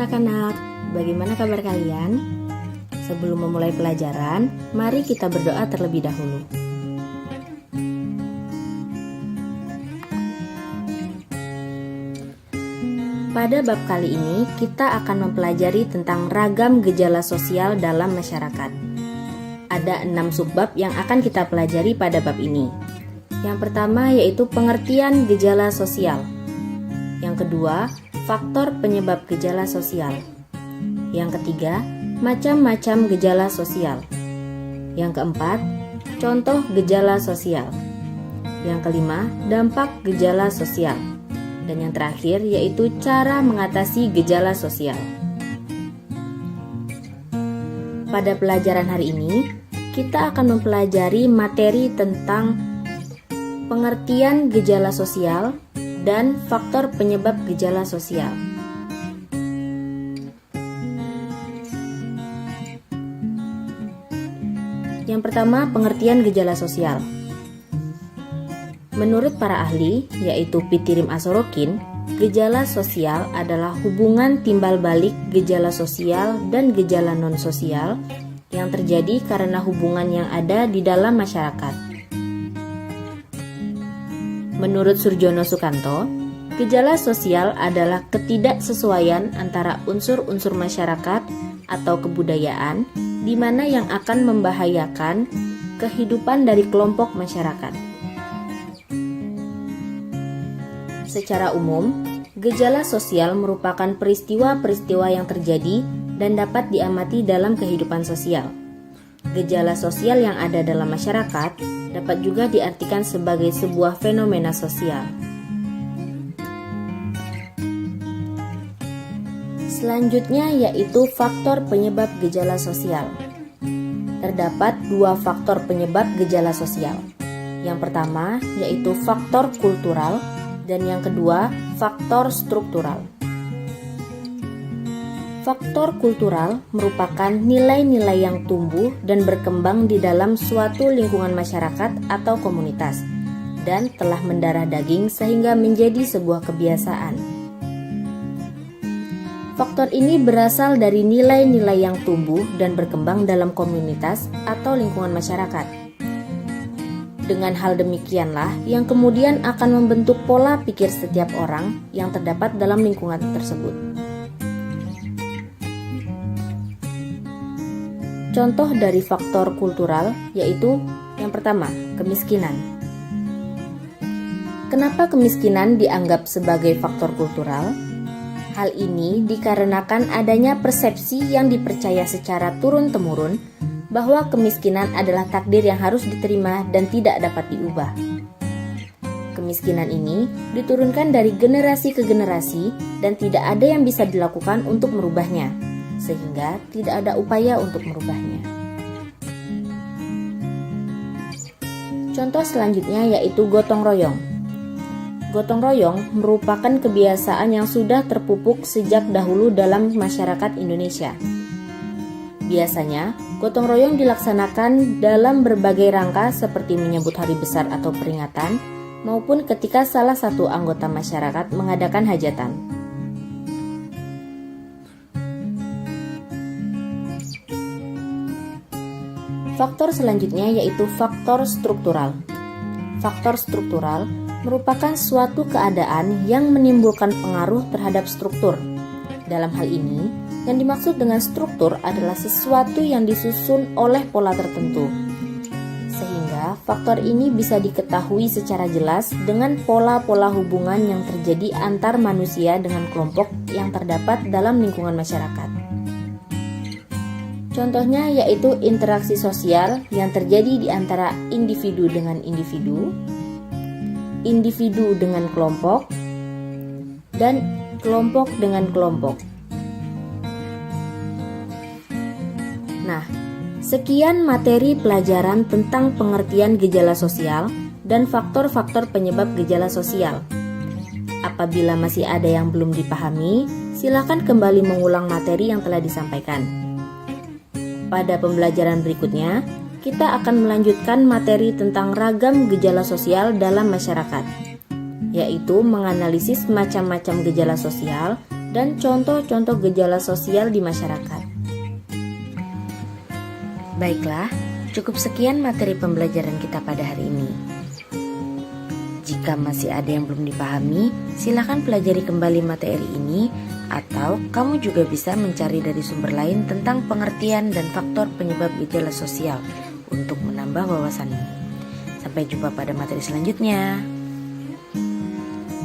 anak-anak, bagaimana kabar kalian? Sebelum memulai pelajaran, mari kita berdoa terlebih dahulu. Pada bab kali ini, kita akan mempelajari tentang ragam gejala sosial dalam masyarakat. Ada 6 subbab yang akan kita pelajari pada bab ini. Yang pertama yaitu pengertian gejala sosial. Yang kedua, faktor penyebab gejala sosial. Yang ketiga, macam-macam gejala sosial. Yang keempat, contoh gejala sosial. Yang kelima, dampak gejala sosial. Dan yang terakhir yaitu cara mengatasi gejala sosial. Pada pelajaran hari ini, kita akan mempelajari materi tentang pengertian gejala sosial dan faktor penyebab gejala sosial. Yang pertama, pengertian gejala sosial. Menurut para ahli, yaitu Pitirim Asorokin, gejala sosial adalah hubungan timbal balik gejala sosial dan gejala non-sosial yang terjadi karena hubungan yang ada di dalam masyarakat. Menurut Surjono Sukanto, gejala sosial adalah ketidaksesuaian antara unsur-unsur masyarakat atau kebudayaan di mana yang akan membahayakan kehidupan dari kelompok masyarakat. Secara umum, gejala sosial merupakan peristiwa-peristiwa yang terjadi dan dapat diamati dalam kehidupan sosial. Gejala sosial yang ada dalam masyarakat dapat juga diartikan sebagai sebuah fenomena sosial. Selanjutnya yaitu faktor penyebab gejala sosial. Terdapat 2 faktor penyebab gejala sosial. Yang pertama yaitu faktor kultural dan yang kedua faktor struktural. Faktor kultural merupakan nilai-nilai yang tumbuh dan berkembang di dalam suatu lingkungan masyarakat atau komunitas dan telah mendarah daging sehingga menjadi sebuah kebiasaan. Faktor ini berasal dari nilai-nilai yang tumbuh dan berkembang dalam komunitas atau lingkungan masyarakat. Dengan hal demikianlah yang kemudian akan membentuk pola pikir setiap orang yang terdapat dalam lingkungan tersebut. Contoh dari faktor kultural yaitu yang pertama, kemiskinan. Kenapa kemiskinan dianggap sebagai faktor kultural? Hal ini dikarenakan adanya persepsi yang dipercaya secara turun-temurun bahwa kemiskinan adalah takdir yang harus diterima dan tidak dapat diubah. Kemiskinan ini diturunkan dari generasi ke generasi dan tidak ada yang bisa dilakukan untuk merubahnya, sehingga tidak ada upaya untuk merubahnya. Contoh selanjutnya yaitu gotong royong. Gotong royong merupakan kebiasaan yang sudah terpupuk sejak dahulu dalam masyarakat Indonesia. Biasanya, gotong royong dilaksanakan dalam berbagai rangka seperti menyambut hari besar atau peringatan, maupun ketika salah satu anggota masyarakat mengadakan hajatan. Faktor selanjutnya yaitu faktor struktural. Faktor struktural merupakan suatu keadaan yang menimbulkan pengaruh terhadap struktur. Dalam hal ini, yang dimaksud dengan struktur adalah sesuatu yang disusun oleh pola tertentu. Sehingga faktor ini bisa diketahui secara jelas dengan pola-pola hubungan yang terjadi antar manusia dengan kelompok yang terdapat dalam lingkungan masyarakat. Contohnya yaitu interaksi sosial yang terjadi di antara individu dengan individu, individu dengan kelompok, dan kelompok dengan kelompok. Nah, sekian materi pelajaran tentang pengertian gejala sosial dan faktor-faktor penyebab gejala sosial. Apabila masih ada yang belum dipahami, silakan kembali mengulang materi yang telah disampaikan. Pada pembelajaran berikutnya, kita akan melanjutkan materi tentang ragam gejala sosial dalam masyarakat. yaitu menganalisis macam-macam gejala sosial dan contoh-contoh gejala sosial di masyarakat. Baiklah, cukup sekian materi pembelajaran kita pada hari ini. Jika masih ada yang belum dipahami, silakan pelajari kembali materi ini, atau kamu juga bisa mencari dari sumber lain tentang pengertian dan faktor penyebab gejala sosial untuk menambah wawasanmu. Sampai jumpa pada materi selanjutnya.